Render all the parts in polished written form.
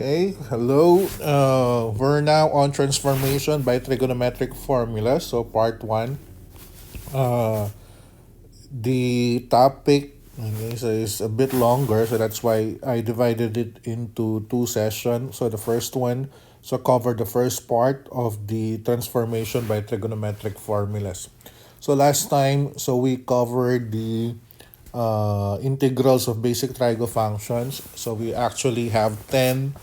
Okay, hello. We're now on transformation by trigonometric formula. So part one. Uh, the topic is a bit longer, so that's why I divided it into two sessions. So the first one, so cover the first part of the transformation by trigonometric formulas. So last time, so we covered the integrals of basic trigo functions. So we actually have 10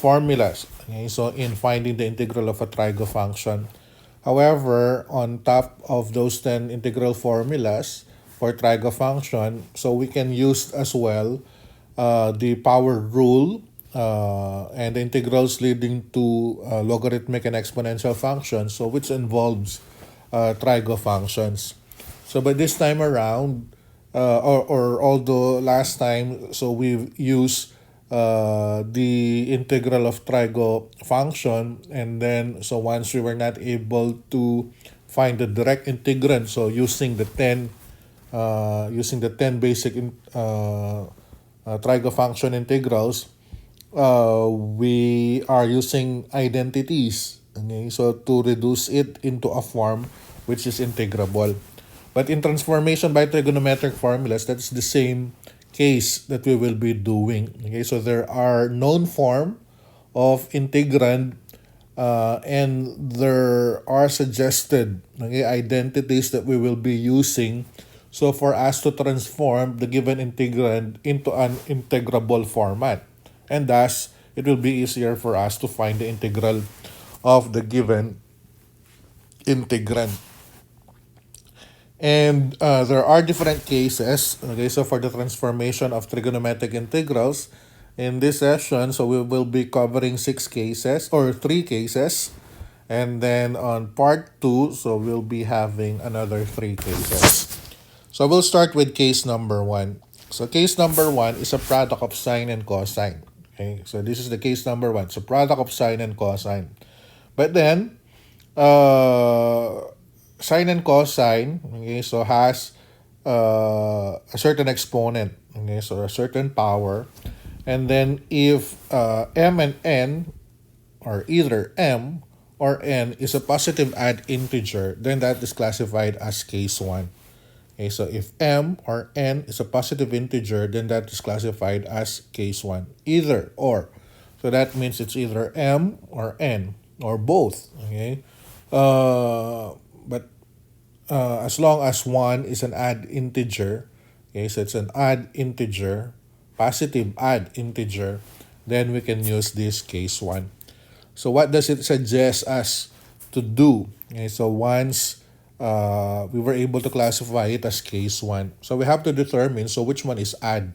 formulas. Okay, so in finding the integral of a trigo function. However, on top of those 10 integral formulas for trigo function, so we can use as well the power rule and the integrals leading to logarithmic and exponential functions, so which involves trigo functions. So by this time around, or although last time, so we've used the integral of trigo function, and then so once we were not able to find the direct integrand, so using the 10 basic trigo function integrals, we are using identities, okay, so to reduce it into a form which is integrable. But in transformation by trigonometric formulas, that's the same case that we will be doing. Okay, so there are known form of integrand, and there are suggested, okay, identities that we will be using. So for us to transform the given integrand into an integrable format, and thus it will be easier for us to find the integral of the given integrand. And there are different cases. Okay, so for the transformation of trigonometric integrals, in this session, so we will be covering 6 cases or 3 cases. And then on part 2, so we'll be having another 3 cases. So we'll start with case number 1. So case number 1 is a product of sine and cosine. Okay, so this is the case number 1. So product of sine and cosine. But then, sine and cosine, okay, so has a certain exponent, okay, so a certain power. And then if m and n, or either m or n is a positive odd integer, then that is classified as case 1. Okay, so if m or n is a positive integer, then that is classified as case 1. Either or. So that means it's either m or n or both. Okay. But as long as 1 is an odd integer, okay, so it's an odd integer, positive odd integer, then we can use this case 1. So what does it suggest us to do? Okay, so once we were able to classify it as case 1, so we have to determine, so which one is odd.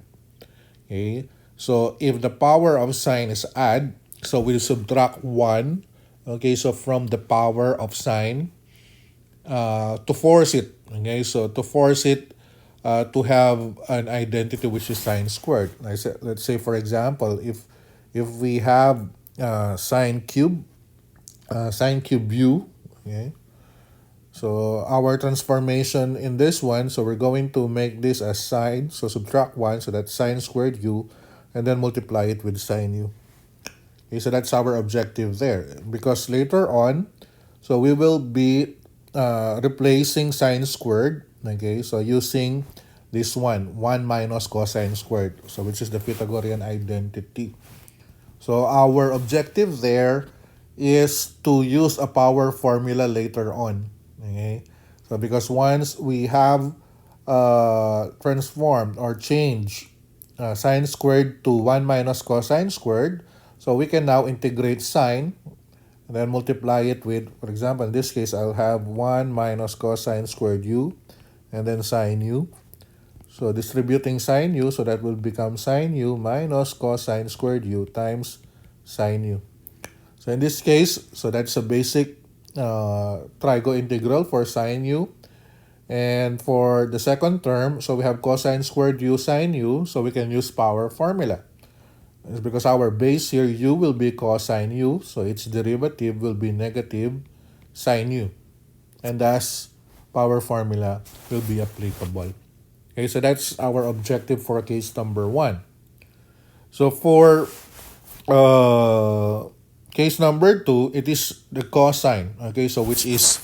Okay, so if the power of sine is odd, so we subtract 1, okay, so from the power of sine, to force it. Okay, so to force it to have an identity which is sine squared. Let's say for example, if we have sine cube u, okay, so our transformation in this one, so we're going to make this as sine, so subtract 1, so that's sine squared u, and then multiply it with sine u. Okay, so that's our objective there, because later on, so we will be replacing sine squared, okay, so using this 1 minus cosine squared, so which is the Pythagorean identity. So our objective there is to use a power formula later on. Okay, so because once we have transformed or changed sine squared to 1 minus cosine squared, so we can now integrate sine and then multiply it with, for example, in this case, I'll have 1 minus cosine squared u and then sine u. So distributing sine u, so that will become sine u minus cosine squared u times sine u. So in this case, so that's a basic trigo integral for sine u. And for the second term, so we have cosine squared u sine u, so we can use power formula. It's because our base here, u, will be cosine u, so its derivative will be negative sine u. And thus, power formula will be applicable. Okay, so that's our objective for case number 1. So for uh, case number 2, it is the cosine. Okay, so which is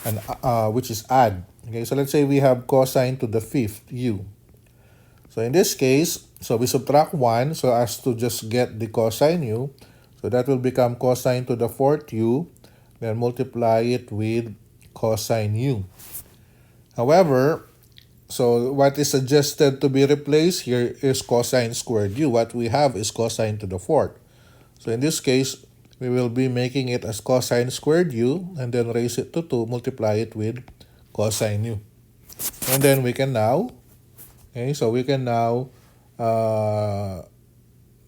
add. Okay, so let's say we have cosine to the fifth u. So in this case, so we subtract 1 so as to just get the cosine u. So that will become cosine to the fourth u, then multiply it with cosine u. However, so what is suggested to be replaced here is cosine squared u. What we have is cosine to the fourth. So in this case, we will be making it as cosine squared u and then raise it to 2, multiply it with cosine u. And then we can now, okay, so we can now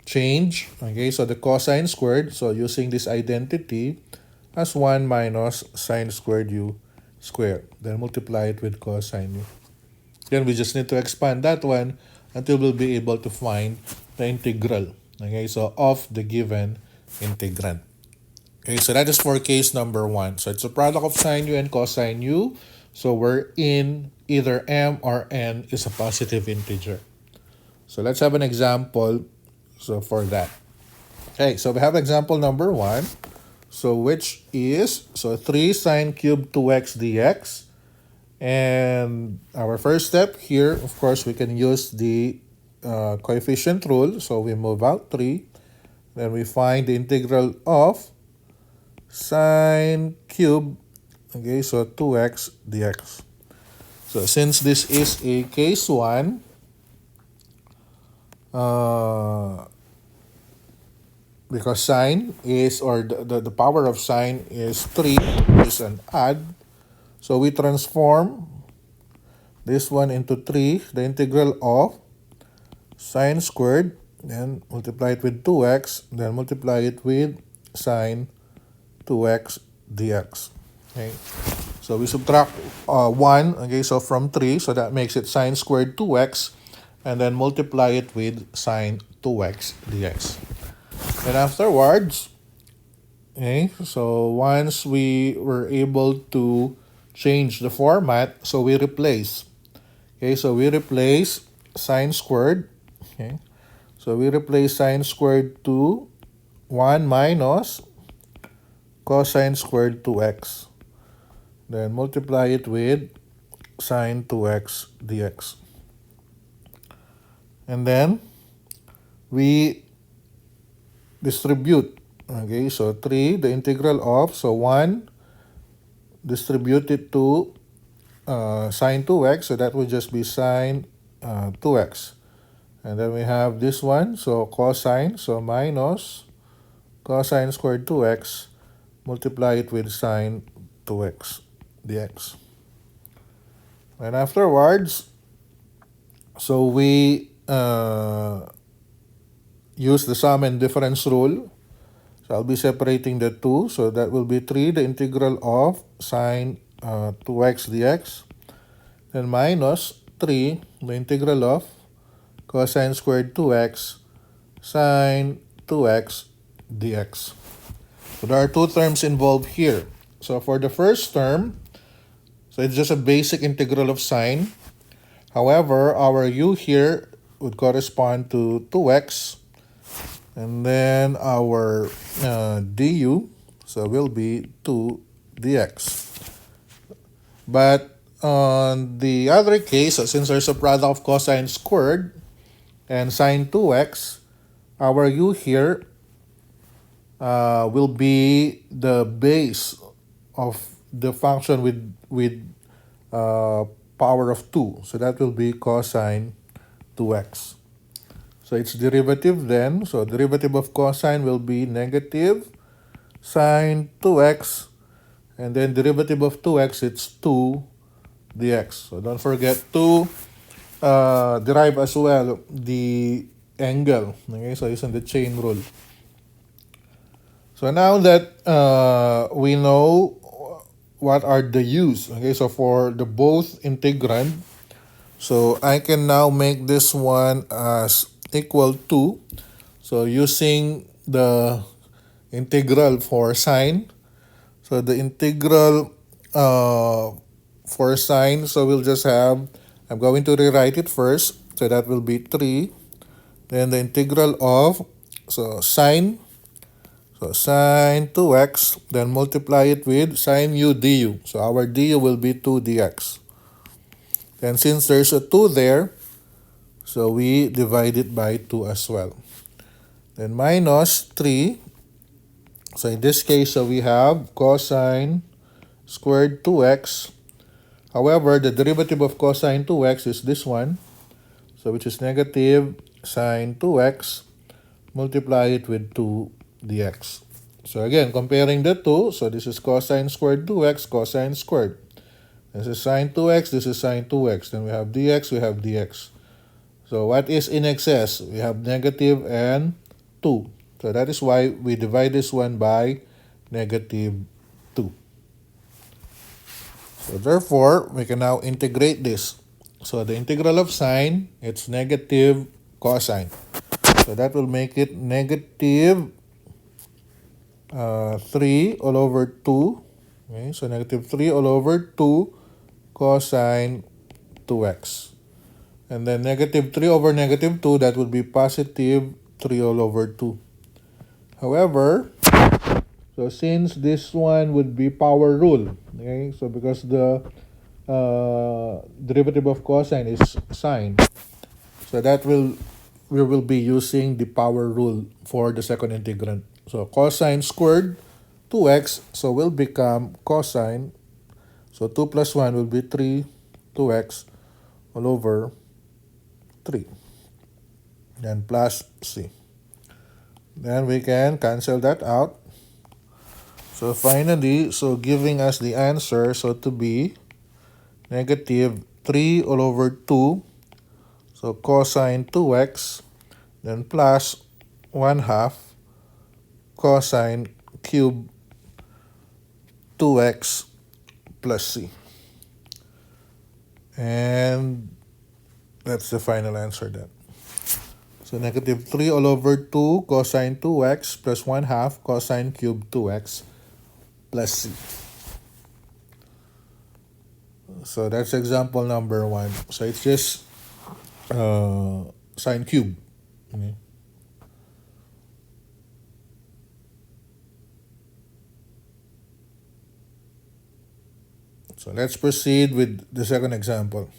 change, okay, so the cosine squared, so using this identity as 1 minus sine squared u squared. Then multiply it with cosine u. Then we just need to expand that one until we'll be able to find the integral, okay, so of the given integrand. Okay, so that is for case number 1. So it's a product of sine u and cosine u. So we're in either m or n is a positive integer. So let's have an example so for that. Okay, so we have example number 1. So which is, so 3 sine cubed 2x dx. And our first step here, of course, we can use the coefficient rule. So we move out 3. Then we find the integral of sine cube, okay, so 2x dx. So since this is a case 1, because sine is, or the power of sine is 3, is an add. So we transform this one into 3, the integral of sine squared, then multiply it with 2x, then multiply it with sine 2x dx. Okay, so we subtract 1, okay, so from 3, so that makes it sine squared 2x, and then multiply it with sine 2x dx. And afterwards, okay, so once we were able to change the format, so we replace, okay, so we replace sine squared, okay, so we replace sine squared to 1 minus cosine squared 2x. Then multiply it with sine 2x dx. And then we distribute, okay, so 3, the integral of, so 1, distribute it to sine 2x, so that would just be sine 2x. And then we have this one, so cosine, so minus cosine squared 2x, multiply it with sine 2x dx. And afterwards, so we use the sum and difference rule. So I'll be separating the two. So that will be 3, the integral of sine 2x dx. Then minus 3, the integral of cosine squared 2x sine 2x dx. So there are two terms involved here. So for the first term, so it's just a basic integral of sine. However, our u here would correspond to 2x. And then our du, so will be 2 dx. But on the other case, since there's a product of cosine squared and sine 2x, our u here will be the base of the function with power of 2. So that will be cosine 2x. So its derivative then, so derivative of cosine will be negative sine 2x, and then derivative of 2x, it's 2 dx. So don't forget to derive as well the angle, okay, so using the chain rule. So now that we know what are the u's, okay, so for the both integrand, so I can now make this one as equal to, so using the integral for sine, so the integral for sine, so we'll just have, I'm going to rewrite it first, so that will be 3, then the integral of So sine 2x, then multiply it with sine u du. So our du will be 2 dx. And since there's a 2 there, so we divide it by 2 as well. Then minus 3. So in this case, so we have cosine squared 2x. However, the derivative of cosine 2x is this one. So which is negative sine 2x. Multiply it with 2 dx. So again, comparing the two, so this is cosine squared 2x, cosine squared. This is sine 2x, this is sine 2x. Then we have dx, we have dx. So what is in excess? We have negative and 2. So that is why we divide this one by negative 2. So therefore, we can now integrate this. So the integral of sine, it's negative cosine. So that will make it negative 3 all over 2. Okay, so negative 3 all over 2 cosine 2x. And then negative 3 over negative 2, that would be positive 3 all over 2. However, so since this one would be power rule, okay, so because the derivative of cosine is sine, so that we will be using the power rule for the second integrand. So cosine squared 2x, so will become cosine. So 2 plus 1 will be 3, 2x all over 3. Then plus c. Then we can cancel that out. So finally, so giving us the answer, so to be negative 3 all over 2. So cosine 2x, then plus 1 half cosine cube 2x plus c. And that's the final answer then. So negative 3 all over 2 cosine 2x plus 1 half cosine cube 2x plus c. So that's example number 1. So it's just sine cube. Okay. So let's proceed with the second example.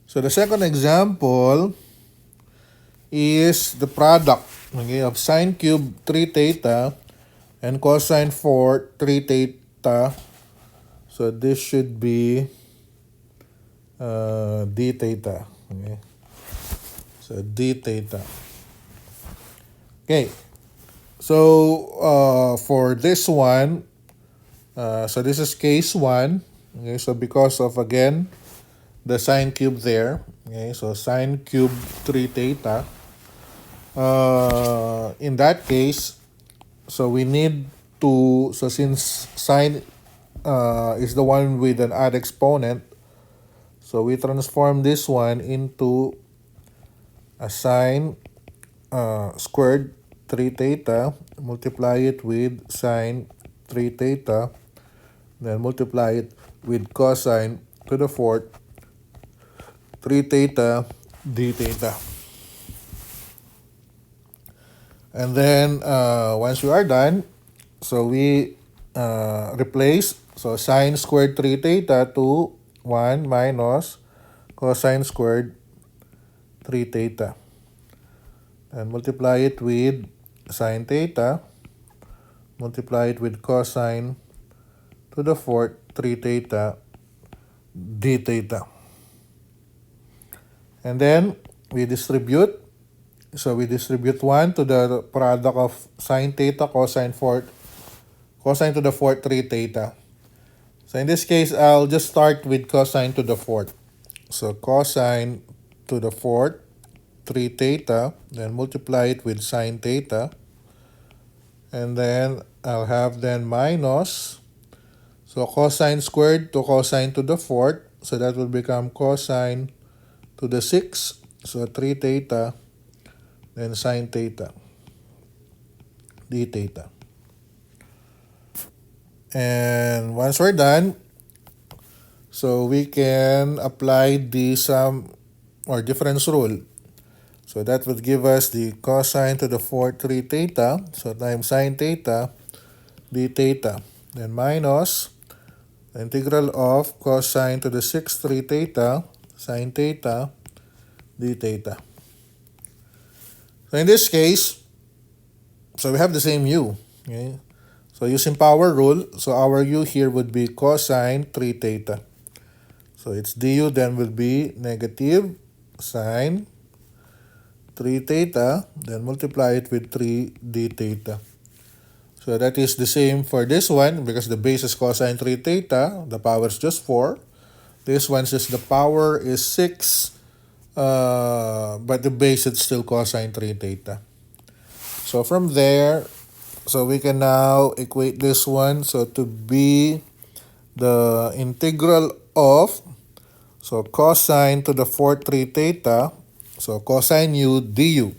So the second example is the product, okay, of sine cube 3 theta and cosine 4 3 theta. So this should be d theta. Okay. So d theta. Okay. So for this one, so this is case 1. Okay, so because of again the sine cube there. Okay, so sine cube 3 theta. In that case, so we need to, so since sine is the one with an odd exponent, so we transform this one into a sine squared 3 theta, multiply it with sine 3 theta, then multiply it with cosine to the fourth 3 theta d theta. And then once we are done, so we replace, so sine squared 3 theta to 1 minus cosine squared 3 theta. And multiply it with sine theta, multiply it with cosine to the fourth 3 theta d theta. And then we distribute. So we distribute 1 to the product of sine theta cosine to the fourth 3 theta. So in this case, I'll just start with cosine to the fourth. So cosine to the fourth 3 theta, then multiply it with sine theta. And then I'll have then minus, so cosine squared to cosine to the fourth, so that will become cosine to the 6, so 3 theta, then sine theta, d theta. And once we're done, so we can apply the sum or difference rule. So So that would give us the cosine to the fourth 3 theta. So times sine theta d theta. Then minus the integral of cosine to the sixth 3 theta sine theta d theta. So in this case, so we have the same u. Okay? So using power rule, so our u here would be cosine 3 theta. So its du then will be negative sine 3 theta, then multiply it with 3 d theta. So that is the same for this one because the base is cosine 3 theta, the power is just 4. This one says the power is 6, but the base is still cosine 3 theta. So from there, so we can now equate this one so to be the integral of so cosine to the fourth 3 theta, so cosine u du.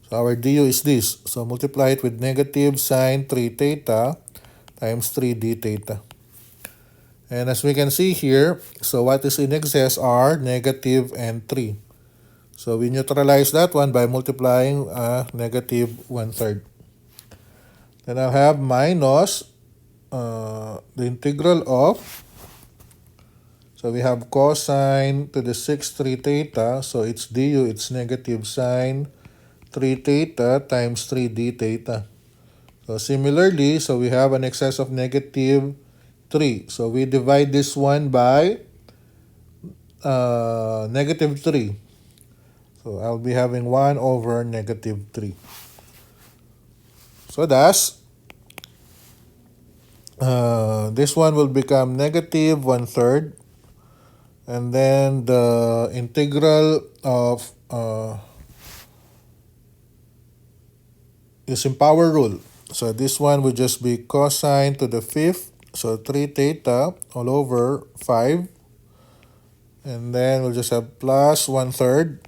So our du is this. So multiply it with negative sine 3 theta times 3 d theta. And as we can see here, so what is in excess are negative and 3. So we neutralize that one by multiplying negative 1/3. Then I'll have minus the integral of, so we have cosine to the sixth 3 theta, so its du, it's negative sine 3 theta times 3 d theta. So similarly, so we have an excess of negative 3. So we divide this one by negative 3. So I'll be having 1 over negative 3. So thus, this one will become negative 1/3. And then the integral of using power rule. So this one would just be cosine to the fifth. So 3 theta all over 5. And then we'll just have plus 1/3.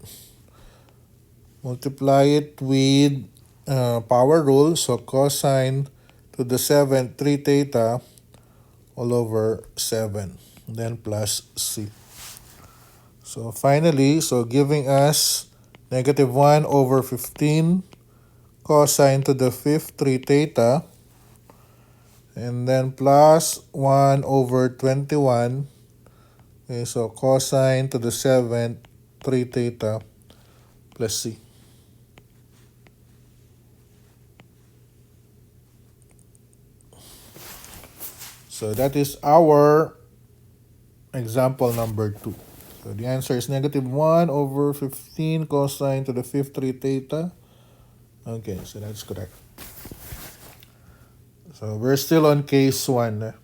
Multiply it with power rule. So cosine to the seventh 3 theta all over 7. Then plus c. So finally, so giving us negative 1 over 15 cosine to the fifth 3 theta, and then plus 1 over 21, okay, so cosine to the seventh 3 theta plus c. So that is our example number 2. So the answer is negative 1 over 15 cosine to the fifth 3 theta. Okay, so that's correct. So we're still on case 1.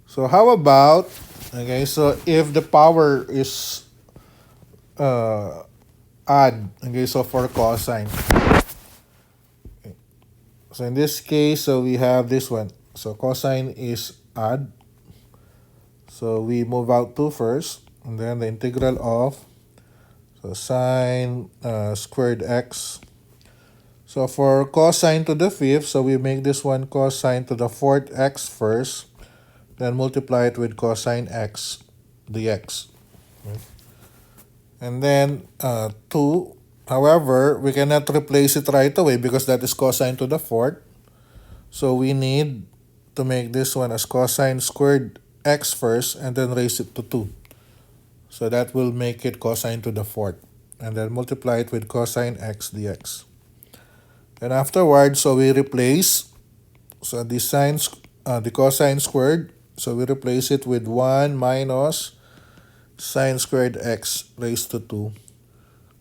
So how about, okay, so if the power is odd, okay, so for cosine. Okay. So in this case, so we have this one. So cosine is odd. So we move out 2 first, and then the integral of so sine squared x. So for cosine to the fifth, so we make this one cosine to the fourth x first, then multiply it with cosine x dx. Okay. And then 2, however, we cannot replace it right away because that is cosine to the fourth. So we need to make this one as cosine squared x first and then raise it to 2. So that will make it cosine to the fourth. And then multiply it with cosine x dx. And afterwards, so we replace so the cosine squared. So we replace it with 1 minus sine squared x raised to 2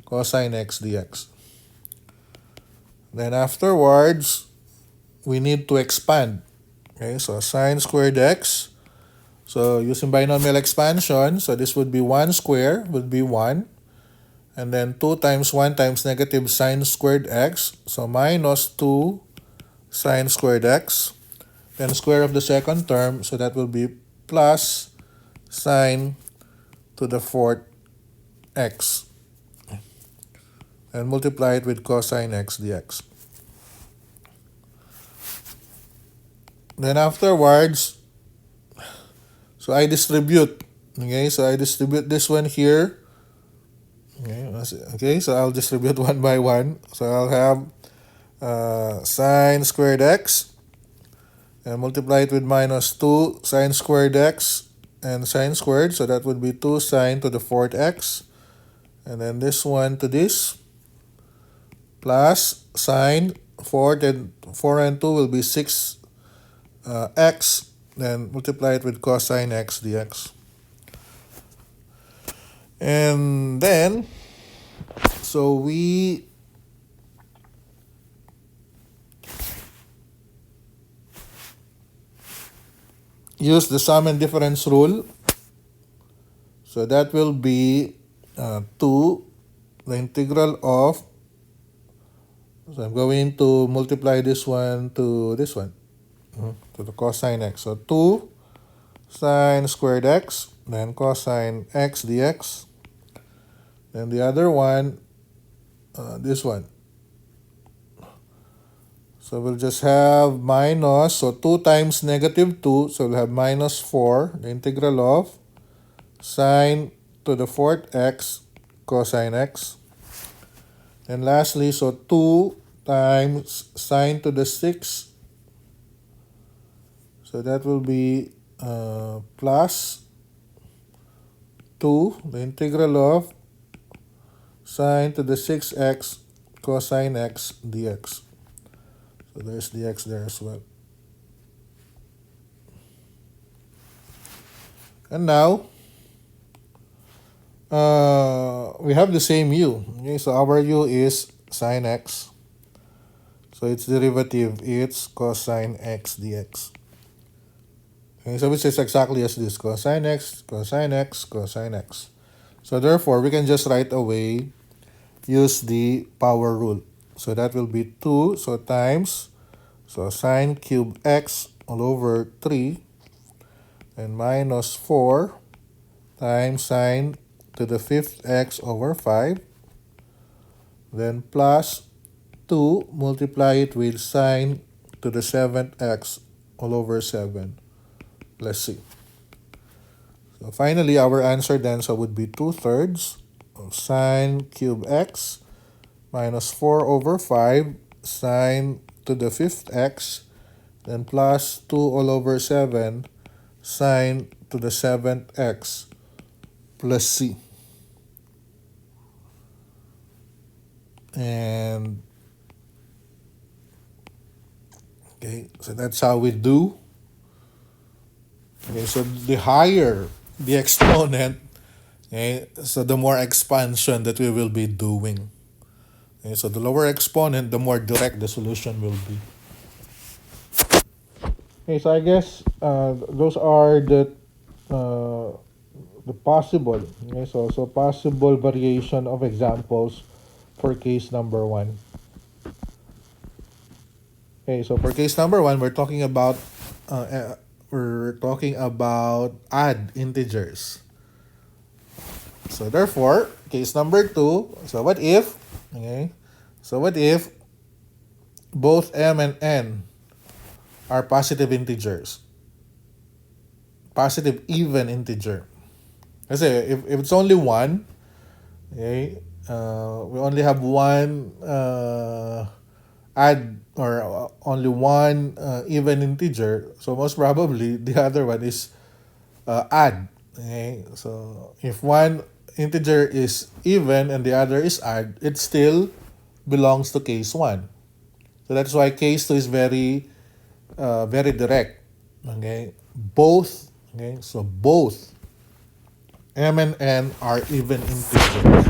cosine x dx. Then afterwards, we need to expand. Okay, so sine squared x. So using binomial expansion, so this would be 1 square would be 1. And then 2 times 1 times negative sine squared x. So minus 2 sine squared x. Then square of the second term, so that will be plus sine to the fourth x. And multiply it with cosine x dx. Then afterwards, so I distribute. Okay, so I distribute this one here. Okay, so I'll distribute one by one. So I'll have sine squared x and multiply it with minus 2 sine squared x and sine squared. So that would be 2 sine to the fourth x. And then this one to this plus sine 4 and 2 will be 6 x. Then multiply it with cosine x dx. And then, so we use the sum and difference rule. So that will be 2, the integral of, so I'm going to multiply this one to this one, to the cosine x. So 2 sine squared x, then cosine x dx. Then the other one, this one. So we'll just have minus, so 2 times negative 2, so we'll have minus 4, the integral of sine to the fourth x cosine x. And lastly, so 2 times sine to the 6, so that will be plus 2, the integral of sine to the 6x cosine x dx. So there's dx there as well. And now, we have the same u. Okay, so our u is sine x. So its derivative is cosine x dx. Okay, so which is exactly as this, cosine x, cosine x, cosine x. So therefore, we can just right away use the power rule. So that will be 2, so times, so sine cube x all over 3, and minus 4 times sine to the fifth x over 5, then plus 2, multiply it with sine to the seventh x all over 7. Let's see. So finally, our answer then so would be 2/3 of sine cube x minus 4 over 5 sine to the fifth x, then plus 2 all over 7 sine to the seventh x plus c. And okay, so that's how we do. Okay, so the higher the exponent, okay, so the more expansion that we will be doing. Okay, so the lower exponent, the more direct the solution will be. Okay, so I guess those are the possible, okay, so possible variation of examples for case number 1. Okay, so for case number 1, we're talking about add integers. So therefore, case number 2, so what if, okay, so what if both m and n are positive integers? Positive even integer. Kasi if it's only 1, okay, we only have one add or only one even integer, so most probably the other one is add. Okay, so if one integer is even and the other is odd, it still belongs to case 1. So that's why case 2 is very very direct. Okay, both, okay, so both m and n are even integers,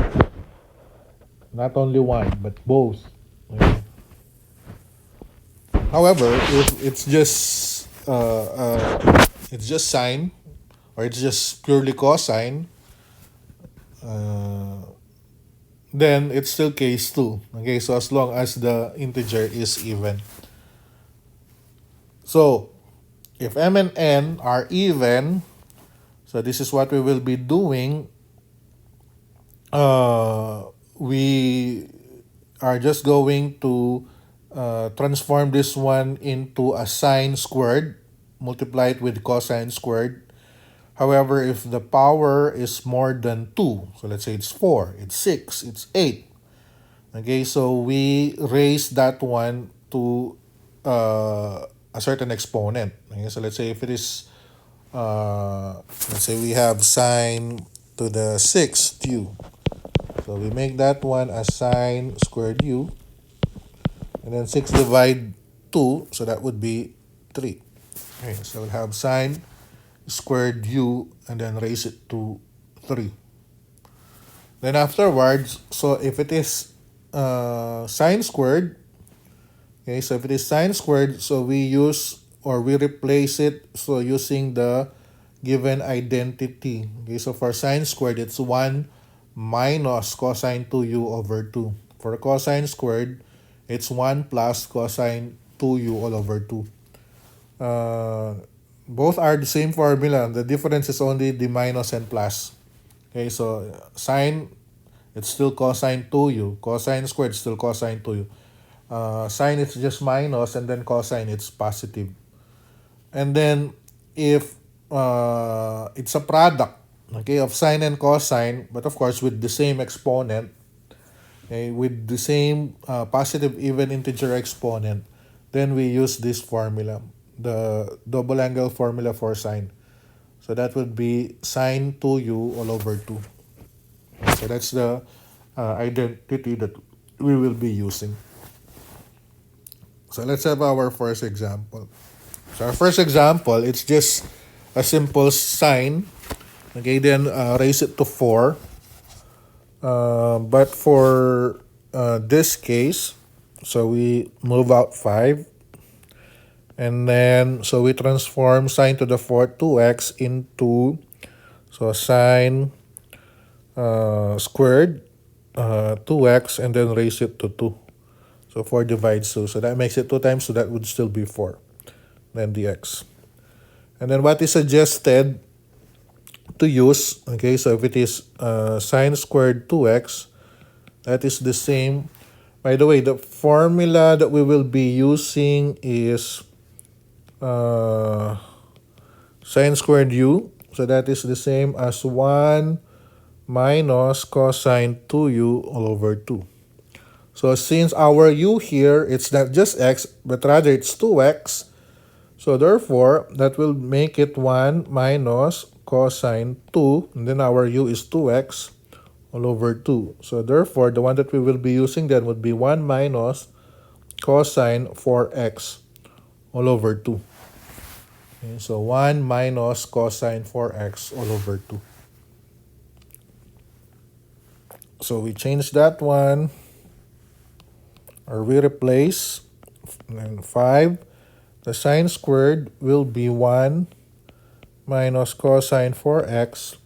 not only one but both. Okay. However, if it's just sine, or it's just purely cosine, then it's still case 2. Okay, so as long as the integer is even. So if m and n are even, so this is what we will be doing. We are just going to transform this one into a sine squared, multiply it with cosine squared. However, if the power is more than 2, so let's say it's 4, it's 6, it's 8. Okay, so we raise that one to a certain exponent. Okay, so let's say if it is, let's say we have sine to the 6th u. So we make that one as sine squared u. And then 6 divide 2, so that would be 3. Okay, so we'll have sine squared u and then raise it to 3. Then afterwards, so if it is sine squared, okay, so if it is sine squared, so we use or we replace it so using the given identity. Okay, so for sine squared, it's 1 minus cosine 2u over 2. For cosine squared, it's 1 plus cosine 2u all over 2. Uh, Both are the same formula. The difference is only the minus and plus. Okay, so sine, it's still cosine 2u. Cosine squared is still cosine 2u. Sine, it's just minus, and then cosine, it's positive. And then if it's a product, okay, of sine and cosine, but of course with the same exponent, okay, with the same positive even integer exponent, then we use this formula, the double angle formula for sine. So that would be sine 2u all over 2. So that's the identity that we will be using. So let's have our first example. So our first example, it's just a simple sine. Okay, then raise it to 4. But for this case, so we move out 5. And then, so we transform sine to the 4th 2x into, so sine squared 2x and then raise it to 2. So 4 divides 2. So that makes it 2 times, so that would still be 4. Then the x. And then what is suggested to use, okay, so if it is sine squared 2x, that is the same. By the way, the formula that we will be using is sine squared u. So that is the same as 1 minus cosine 2u all over 2. So since our u here, it's not just x, but rather it's 2x. So therefore, that will make it 1 minus cosine 2. And then our u is 2x all over 2. So therefore, the one that we will be using then would be 1 minus cosine 4x all over 2. Okay, so 1 minus cosine 4x all over 2. So we change that one, or we replace, and 5. The sine squared will be 1 minus cosine 4x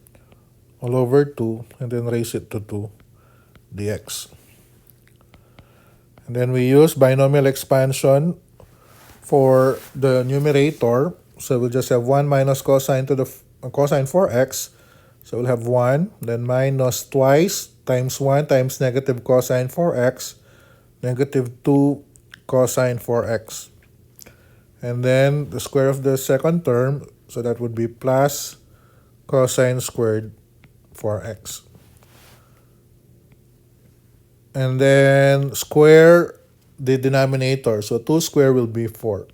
all over 2, and then raise it to 2 dx. And then we use binomial expansion for the numerator. So we'll just have 1 minus cosine to the cosine 4x. So we'll have 1, then minus twice times 1 times negative cosine 4x, negative 2 cosine 4x. And then the square of the second term, so that would be plus cosine squared 4x. And then square the denominator. So 2 square will be 4.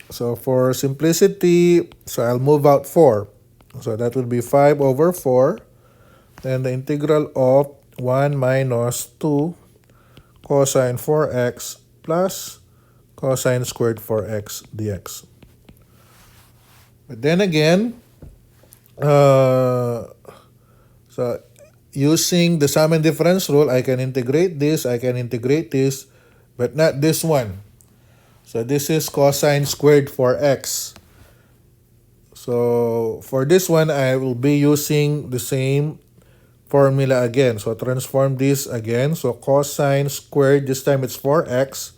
So for simplicity, so I'll move out 4. So that would be 5 over 4. Then the integral of 1 minus 2 cosine 4x plus cosine squared 4x dx. But then again, so using the sum and difference rule, I can integrate this, but not this one. So this is cosine squared 4x. So for this one, I will be using the same formula again. So transform this again. So cosine squared, this time it's 4x.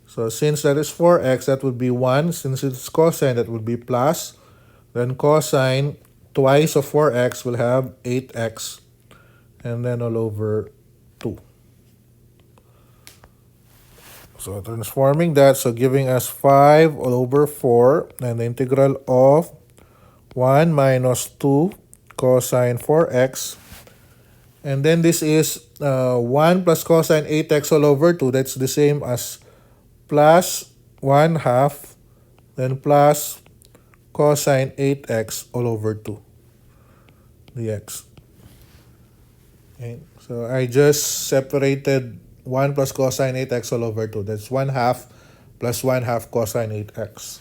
So since that is 4x, that would be 1. Since it's cosine, that would be plus. Then cosine twice of 4x will have 8x. And then all over 2. So transforming that, so giving us 5 all over 4, and the integral of 1 minus 2 cosine 4x. And then this is 1 plus cosine 8x all over 2. That's the same as plus 1 half, then plus cosine 8x all over 2 dx. Okay. So I just separated 1 plus cosine 8x all over 2. That's 1 half plus 1 half cosine 8x.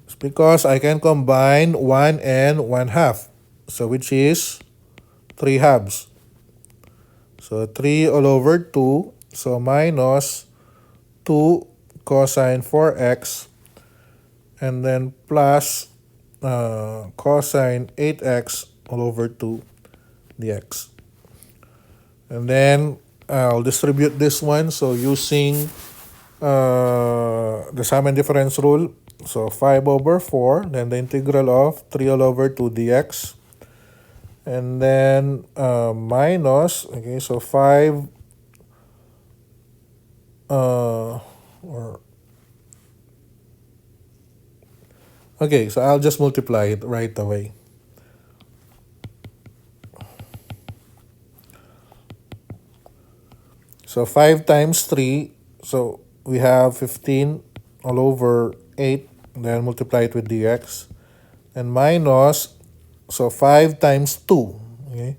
It's because I can combine 1 and 1 half. So which is 3 halves. So 3 all over 2. So minus 2 cosine 4x. And then plus cosine 8x all over 2 dx. And then I'll distribute this one. So using the sum and difference rule. So 5 over 4. Then the integral of 3 all over 2 dx. And then minus, okay, so 5 or okay, so I'll just multiply it right away. So 5 times 3, so we have 15 all over 8, then multiply it with dx. And minus, so 5 times 2, okay?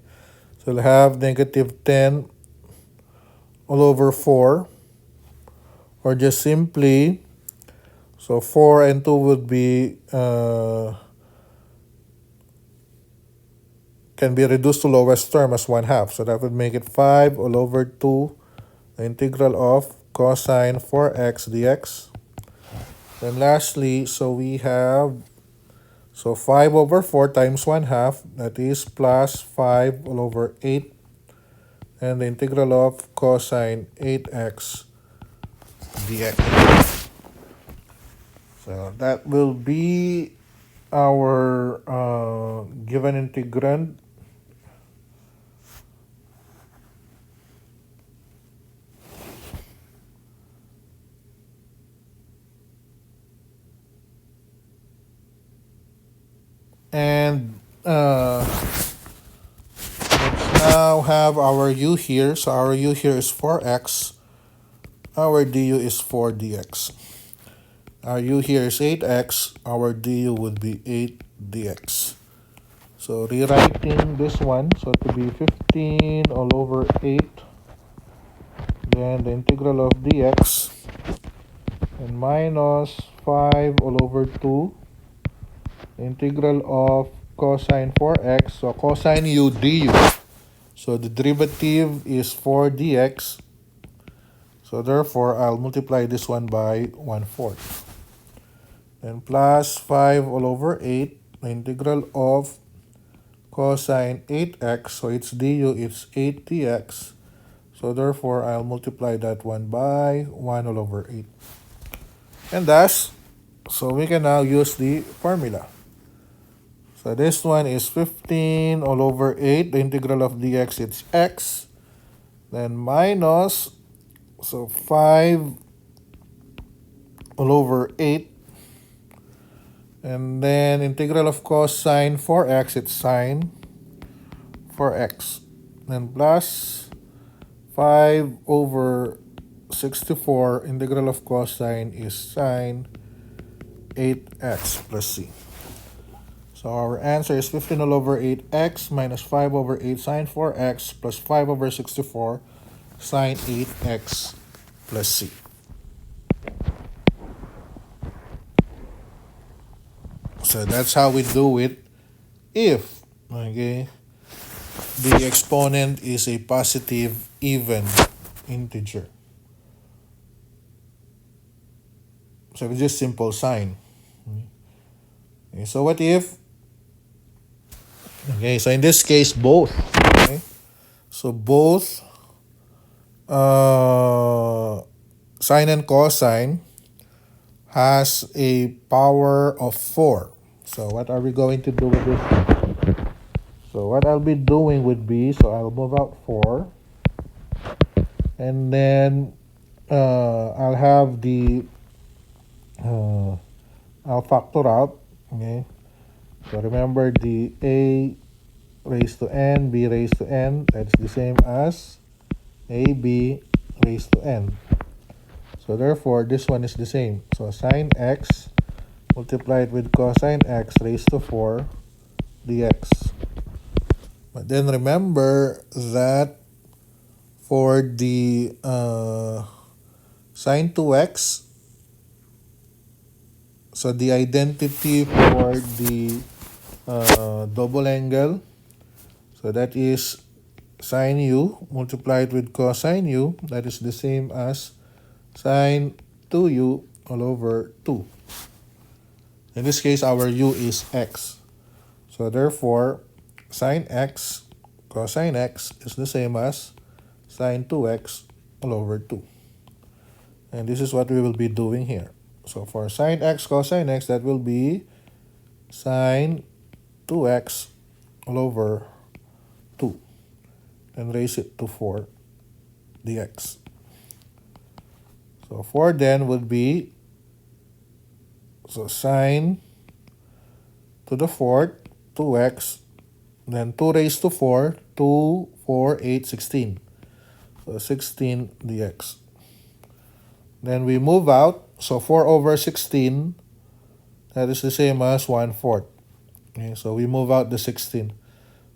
So we'll have negative 10 all over 4, or just simply, so 4 and 2 would be, can be reduced to lowest term as 1 half. So that would make it 5 all over 2, the integral of cosine 4x dx. Then lastly, so we have, so 5 over 4 times 1 half, that is plus 5 all over 8, and the integral of cosine 8x dx. So that will be our given integrand. And let's now have our u here. So our u here is 4x. Our du is 4 dx. Our u here is 8x. Our du would be 8 dx. So rewriting this one, so to be 15 all over 8. Then the integral of dx. And minus 5 all over 2. The integral of cosine 4x. So cosine u du. So the derivative is 4 dx. So therefore, I'll multiply this one by 1/4. Then plus 5 all over 8. The integral of cosine 8x. So it's du, it's 8 dx. So therefore, I'll multiply that one by 1 all over 8. And thus, so we can now use the formula. So this one is 15 all over 8. The integral of dx, it's x. Then minus, so 5 all over 8. And then integral of cosine 4x, it's sine 4x. Then plus 5 over 64. Integral of cosine is sine 8x plus c. So our answer is 15 all over 8x minus 5 over 8 sine 4x plus 5 over 64 sine 8x plus c. So that's how we do it if, okay, the exponent is a positive even integer. So it's just simple sign. Okay, so what if, okay, so in this case both, okay, so both sine and cosine has a power of 4. So what are we going to do with this? So what I'll be doing would be, so I'll move out 4. And then I'll have I'll factor out. Okay, so remember the a raised to n, b raised to n, that's the same as ab raised to n. So therefore, this one is the same. So sine x multiplied with cosine x raised to 4 dx. But then remember that for the sine 2x, so the identity for the double angle, so that is sine u multiplied with cosine u, that is the same as sine 2u all over 2. In this case, our u is x. So therefore, sine x cosine x is the same as sine 2x all over 2. And this is what we will be doing here. So for sine x cosine x, that will be sine 2x all over 2. And raise it to 4 dx. So 4 then would be, so sine to the fourth, 2x, then 2 raised to 4, 2, 4, 8, 16. So 16 dx. Then we move out, so 4 over 16, that is the same as 1/4. Okay, so we move out the 16.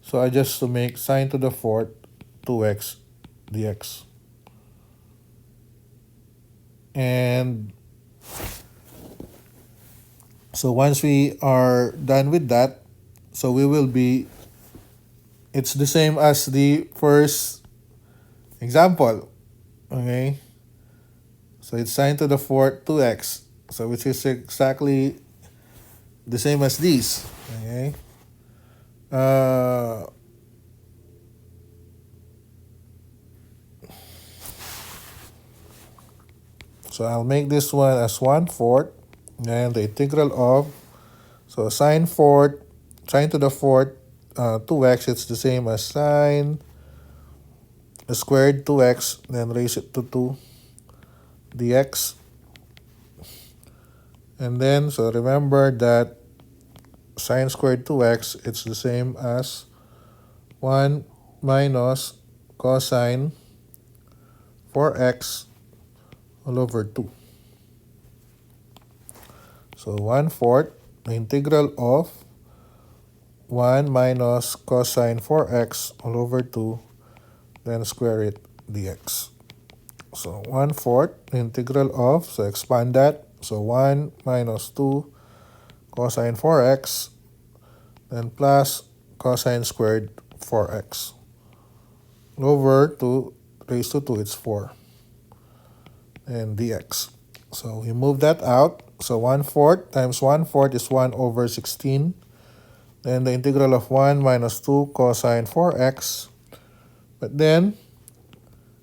So I just to make sine to the fourth, 2x dx. And so once we are done with that, so we will be, it's the same as the first example. Okay, so it's sine to the fourth 2x, so which is exactly the same as these. Okay, uh, so I'll make this one as 1/4, and the integral of, so sine fourth, sine to the fourth 2x, it's the same as sine squared 2x, then raise it to 2 dx. And then, so remember that sine squared 2x, it's the same as 1 minus cosine 4x all over 2. So 1/4, the integral of 1 minus cosine 4x all over 2, then square it dx. So 1/4, the integral of, so expand that, so 1 minus 2 cosine 4x, then plus cosine squared 4x over 2 raised to 2, it's 4, and dx. So we move that out, so 1/4 times 1/4 is 1 over 16, then the integral of 1 minus 2 cosine 4x, but then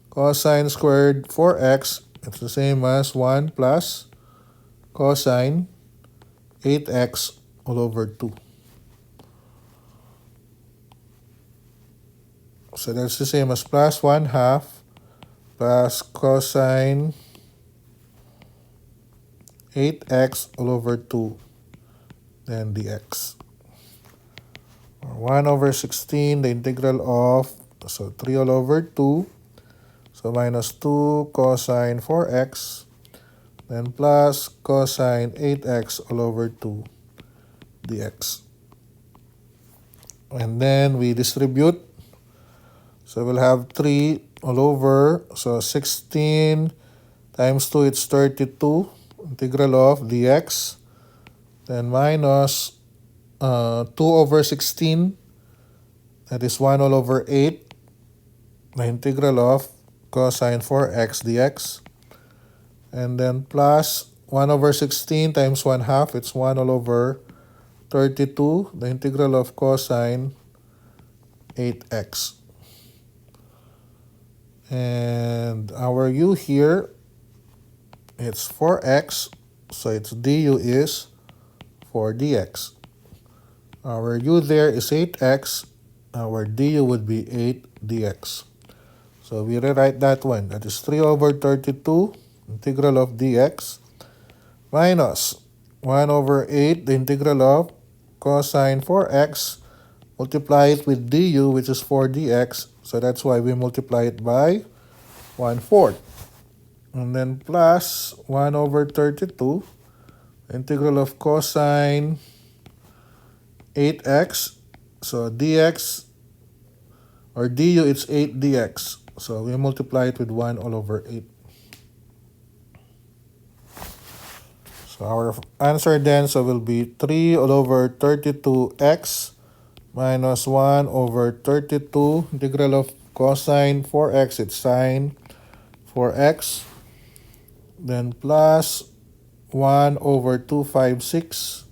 cosine squared 4x, it's the same as 1 plus cosine 8x all over 2. So that's the same as plus 1/2 plus cosine 8x all over 2, then dx. 1 over 16, the integral of, so 3 all over 2, so minus 2 cosine 4x, then plus cosine 8x all over 2 dx. And then we distribute, so we'll have 3 all over, so 16 times 2, it's 32, integral of dx, then minus 2 over 16, that is 1 all over 8, the integral of cosine 4x dx, and then plus 1 over 16 times 1/2, it's 1 all over 32, the integral of cosine 8x. And our u here, it's 4x, so its du is 4 dx. Our u there is 8x, our du would be 8 dx. So we rewrite that one. That is 3 over 32 integral of dx minus 1 over 8 the integral of cosine 4x, multiply it with du, which is 4dx. So that's why we multiply it by 1/4. And then plus 1 over 32 integral of cosine 8x. So dx or du, it's 8 dx. So we multiply it with 1 all over 8. So our answer then will be 3 all over 32x minus 1 over 32 integral of cosine 4x, it's sine 4x, then plus 1 over 256.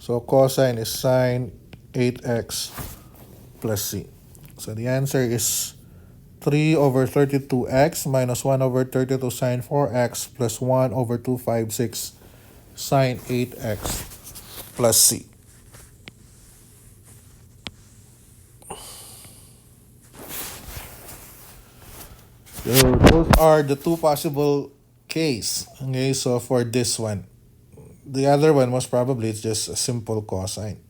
So cosine is sine 8x plus c. So the answer is 3 over 32x minus 1 over 32 sine 4x plus 1 over 256 sine 8x plus c. So those are the two possible case. Okay, so for this one. The other one most probably it's just a simple cosine.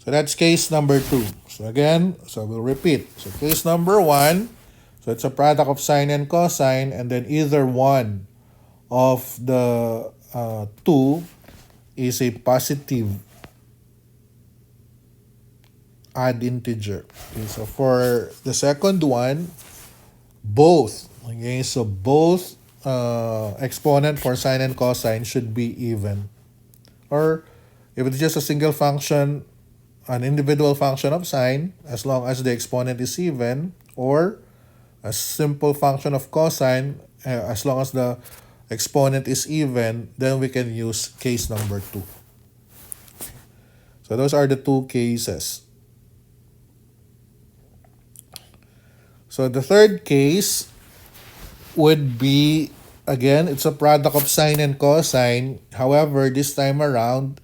So that's case number 2. So again, we'll repeat. So case number 1, so it's a product of sine and cosine, and then either one of the two is a positive odd integer. Okay, so for the second one, both. Okay, so both exponent for sine and cosine should be even. Or if it's just a single function, an individual function of sine, as long as the exponent is even, or a simple function of cosine, as long as the exponent is even, then we can use case number 2. So those are the two cases. So the third case would be, again, it's a product of sine and cosine. However, this time around,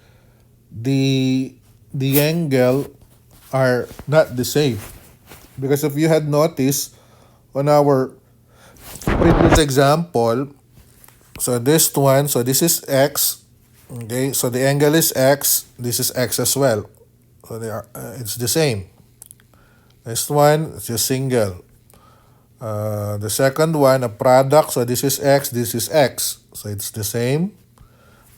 the angle are not the same. Because if you had noticed on our previous example, so this one, so this is x, okay, so the angle is x, this is x as well. So they are, it's the same. This one, it's just single. The second one, a product, so this is x, this is x, so it's the same.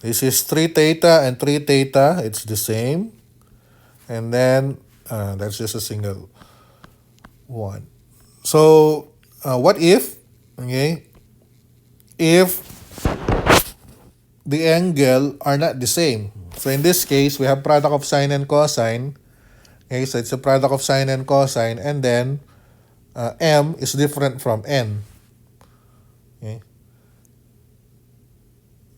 This is 3 theta and 3 theta, it's the same. And then that's just a single one. So what if, okay, if the angle are not the same? So in this case, we have product of sine and cosine. Okay, so it's a product of sine and cosine, and then m is different from n. Okay.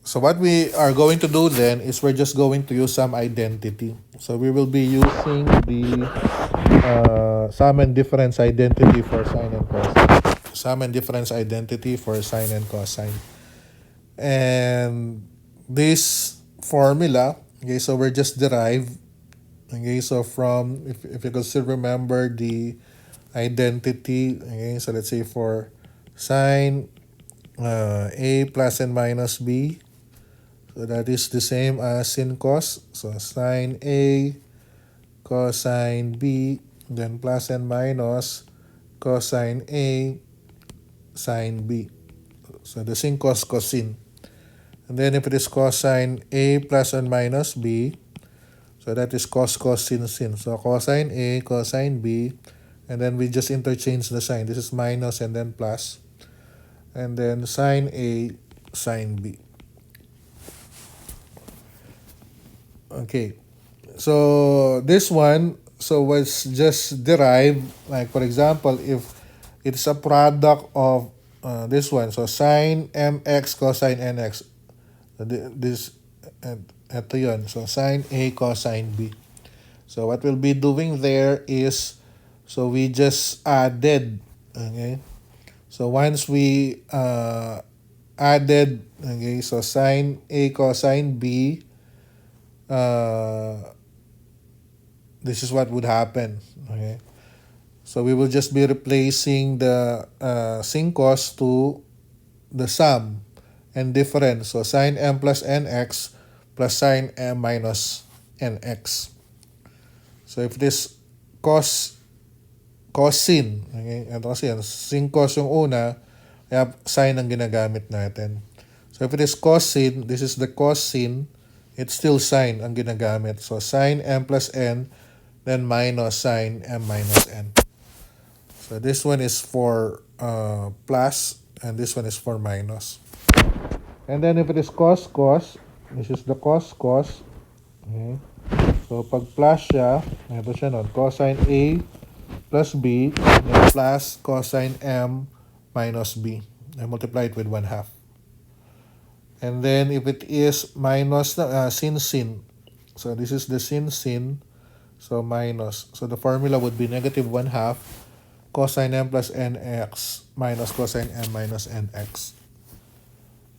So what we are going to do then is we're just going to use some identity. So we will be using the sum and difference identity for sine and cosine. Sum and difference identity for sine and cosine. And this formula, okay, so we're just derived. Okay, so from, if you could still remember the identity, okay, so let's say for sine a plus and minus b, so that is the same as sin cos. So sine a cosine b, then plus and minus cosine a sine b. So the sin cos cosine. And then if it is cosine a plus and minus b, so that is cos cos sin sin. So cosine a cosine b, and then we just interchange the sign. This is minus and then plus. And then sine a sine b. Okay, so this one, so was just derived, like for example, if it's a product of this one, so sine mx cosine nx, this ito yun, so sine a cosine b. So what we'll be doing there is, so we just added, okay, so once we added, okay, so sine a cosine b, this is what would happen. Okay, So we will just be replacing the sin cos to the sum and difference. So sine m plus nx plus sine m minus nx. So if this cosine, okay, ito kasi yan, sin cos yung una, kaya sine ang ginagamit natin. So if it is cosine, this is the cosine, it's still sine ang ginagamit. So sine m plus n, then minus sine m minus n. So this one is for plus, and this one is for minus. And then if it is cos, this is the cos. Okay. So pag plus siya, ito siya nun, cosine A plus B, then plus cosine M minus B. I multiply it with 1/2. And then if it is minus sin, so this is the sin, so minus. So the formula would be negative 1/2 cosine m plus nx minus cosine m minus nx.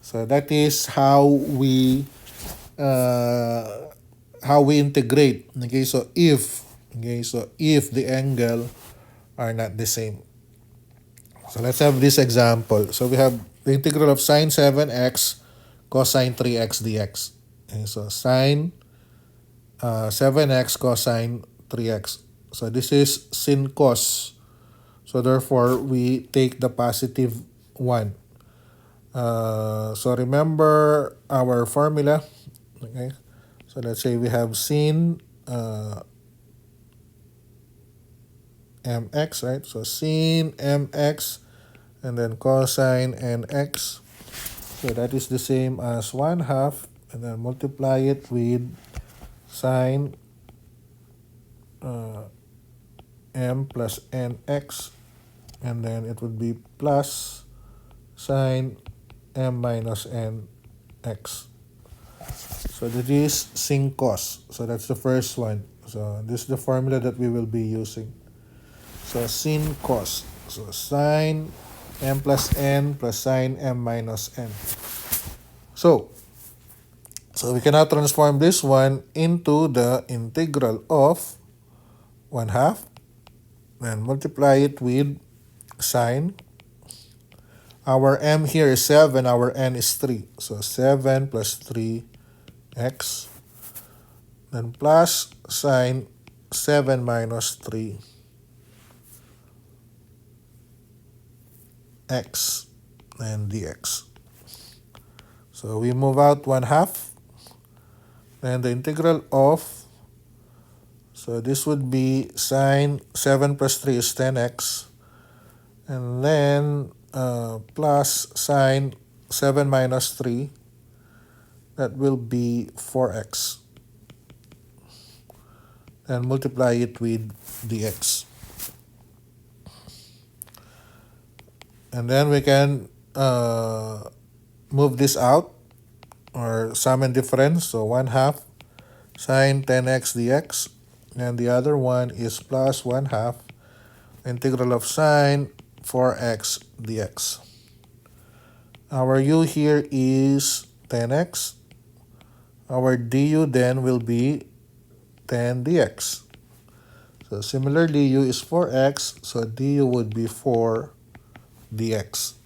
So that is how we integrate. Okay, so if the angle are not the same. So let's have this example. So we have the integral of sine 7x cosine 3x dx. Okay, so sine 7x cosine 3x. So this is sin cos. So therefore, we take the positive 1. So remember our formula. Okay. So let's say we have sin mx, right? So sin mx and then cosine nx. So that is the same as 1/2, and then multiply it with sine m plus nx, and then it would be plus sine m minus nx. So that is sin cos. So that's the first one. So this is the formula that we will be using. So sin cos. So sine m plus n plus sine m minus n. So we can now transform this one into the integral of 1/2 and multiply it with sine. Our m here is 7, our n is 3. So 7 plus 3x. Then plus sine 7 minus 3x and dx. So we move out 1/2. Then the integral of, so this would be sine 7 plus 3 is 10x. And then plus sine 7 minus 3, that will be 4x. And multiply it with dx. And then we can move this out, or sum and difference. So 1/2 sine 10x dx. And the other one is plus 1/2 integral of sine 4x dx. Our u here is 10x. Our du then will be 10 dx. So similarly, u is 4x, so du would be 4 dx.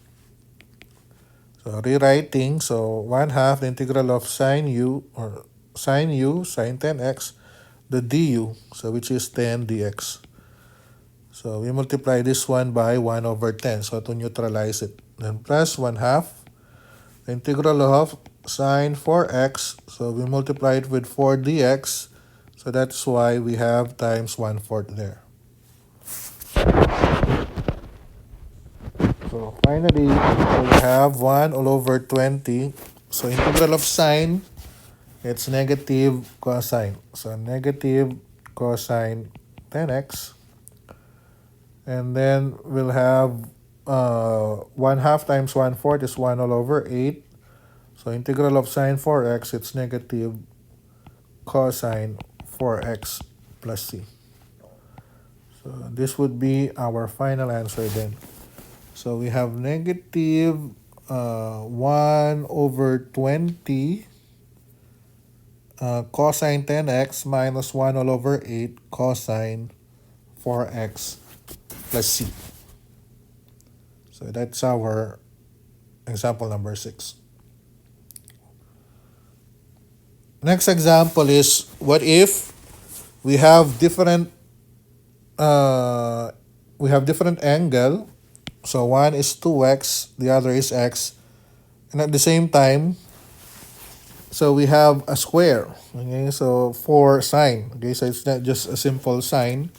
So rewriting, so 1/2 the integral of sine u, sine 10x, the du, so which is 10 dx. So we multiply this one by 1/10, so to neutralize it. Then plus 1/2 the integral of sine 4x, so we multiply it with 4 dx, so that's why we have times 1/4 there. So finally, we have 1/20. So integral of sine, it's negative cosine. So negative cosine 10x. And then we'll have 1/2 times 1/4 is 1/8. So integral of sine 4x, it's negative cosine 4x plus c. So this would be our final answer then. So we have negative 1/20 cosine 10x minus 1/8 cosine 4x plus c. So that's our example number 6. Next example is, what if we have different angle. So one is 2x, the other is x, and at the same time, so we have a square. Okay, so for sine. Okay, so it's not just a simple sine.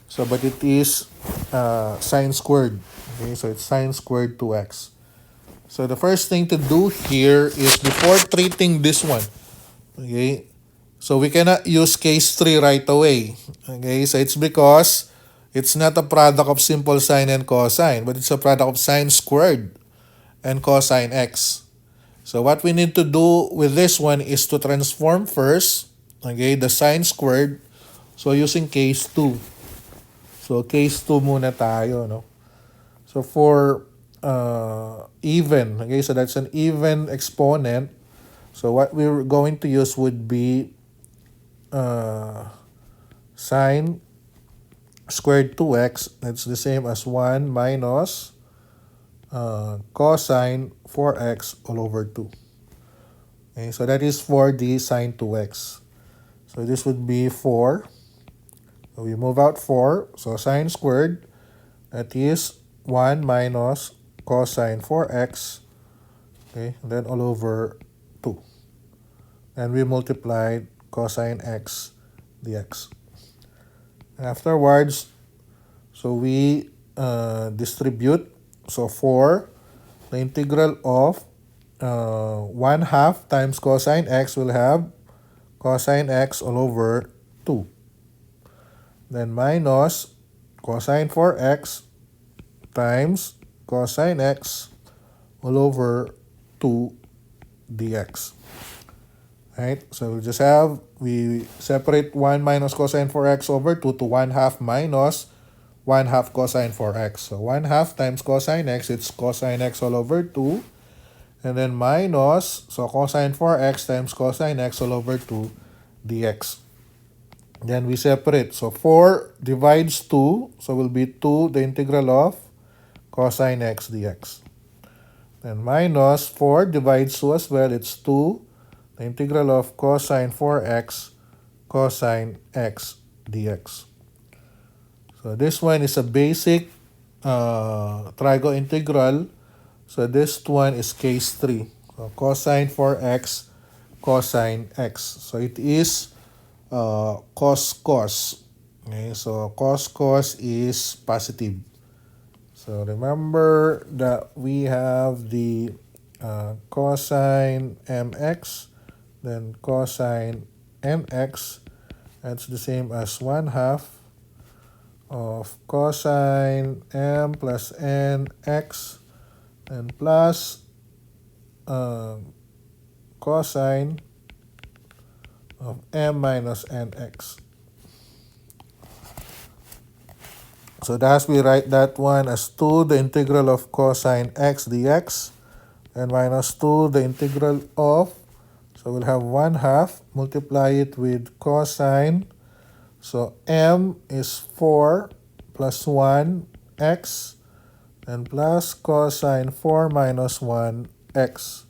So but it is sine squared. Okay, so it's sine squared 2x. So the first thing to do here is, before treating this one, okay, so we cannot use case 3 right away. Okay, so it's because it's not a product of simple sine and cosine, but it's a product of sine squared and cosine x. So what we need to do with this one is to transform first, okay, the sine squared. So using case 2. So case 2 muna tayo, no? So for even, okay, so that's an even exponent. So what we're going to use would be sine squared 2x. That's the same as 1 minus cosine 4x all over 2. Okay, so that is for the sine 2x. So this would be 4. So we move out 4. So sine squared, that is 1 minus cosine 4x. Okay, and then all over 2. And we multiplied cosine x dx. And afterwards, so we distribute. So for the integral of 1 half times cosine x, will have cosine x all over 2. Then minus cosine 4x times cosine x all over 2 dx. Right? So we separate 1 minus cosine 4x over 2 to 1 half minus 1 half cosine 4x. So 1 half times cosine x, it's cosine x all over 2. And then minus, so cosine 4x times cosine x all over 2 dx. Then we separate. So 4 divides 2. So will be 2 the integral of cosine x dx. Then minus 4 divides 2 as well. It's 2 the integral of cosine 4x cosine x dx. So this one is a basic trigo integral. So this one is case 3. So cosine 4x cosine x. So it is cos. Okay, so cos is positive. So remember that we have the cosine mx, then cosine nx. That's the same as 1 half of cosine m plus nx, and plus cosine of m minus nx. So thus we write that one as 2 the integral of cosine x dx, and minus 2 the integral of, so we'll have 1 half, multiply it with cosine. So m is 4 plus 1 x, and plus cosine 4 minus 1 x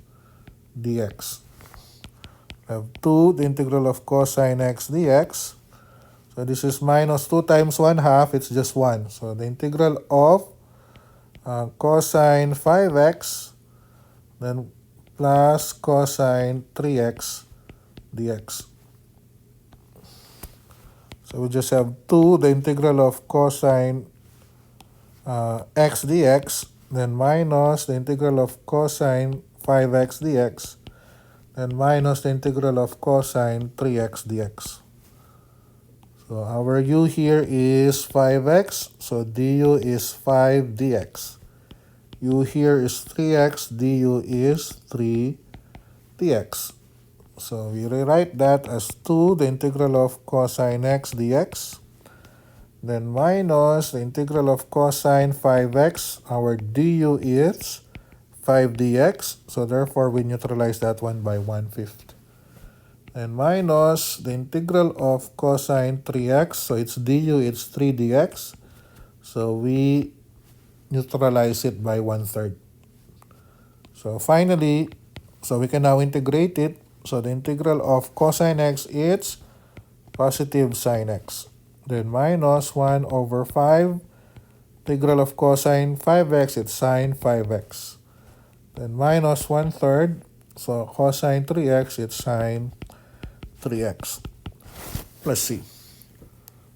dx. We have 2 the integral of cosine x dx. So this is minus 2 times 1 half, it's just 1. So the integral of cosine 5x, then plus cosine 3x dx. So we just have 2 the integral of cosine x dx, then minus the integral of cosine 5x dx, then minus the integral of cosine 3x dx. So our u here is 5x, so du is 5 dx. U here is 3x, du is 3 dx. So we rewrite that as 2 the integral of cosine x dx, then minus the integral of cosine 5x. Our du is 5 dx, so therefore we neutralize that one by 1/5. And minus the integral of cosine 3x, so it's du, it's 3 dx. So we neutralize it by 1/3. So finally, so we can now integrate it. So the integral of cosine x is positive sine x. Then minus 1 over 5. Integral of cosine 5x, it's sine 5x. Then minus 1/3. So cosine 3x, it's sine 3x plus c.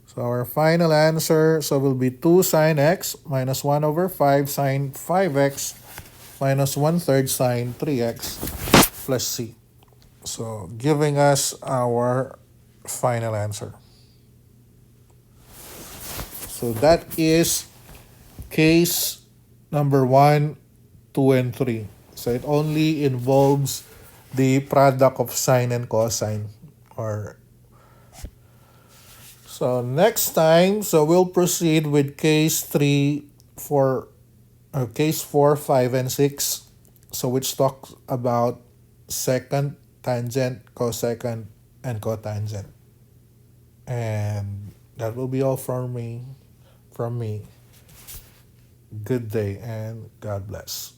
So our final answer will be 2 sine x minus 1 over 5 sine 5x minus 1/3 sine 3x plus c. So giving us our final answer. So that is case number 1, 2, and 3. So it only involves the product of sine and cosine. So next time, so we'll proceed with case 3 for case 4, 5, and 6. So which talks about secant, tangent, cosecant, and cotangent. And that will be all from me. Good day and God bless.